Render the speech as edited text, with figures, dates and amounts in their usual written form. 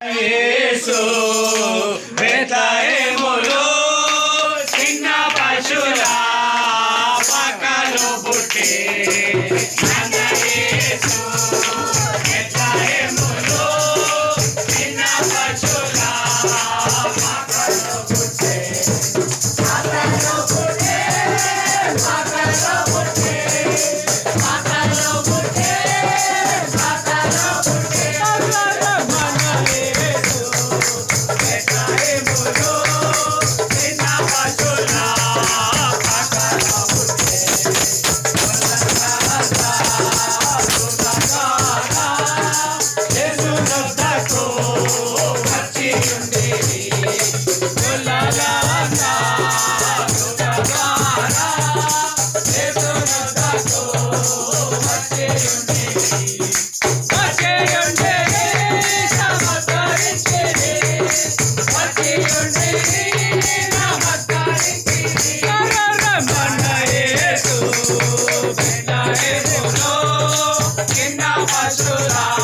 యేసు బెత్లెహేములో చిన్న పశువుల పాకలో పుట్టే యేసు బెత్లెహేములో చిన్న పశువుల పాకలో పుట్టే పాకలో పుట్టే పాకలో పుట్టే పాకలో పుట్టే పాకలో పుట్టే Pashura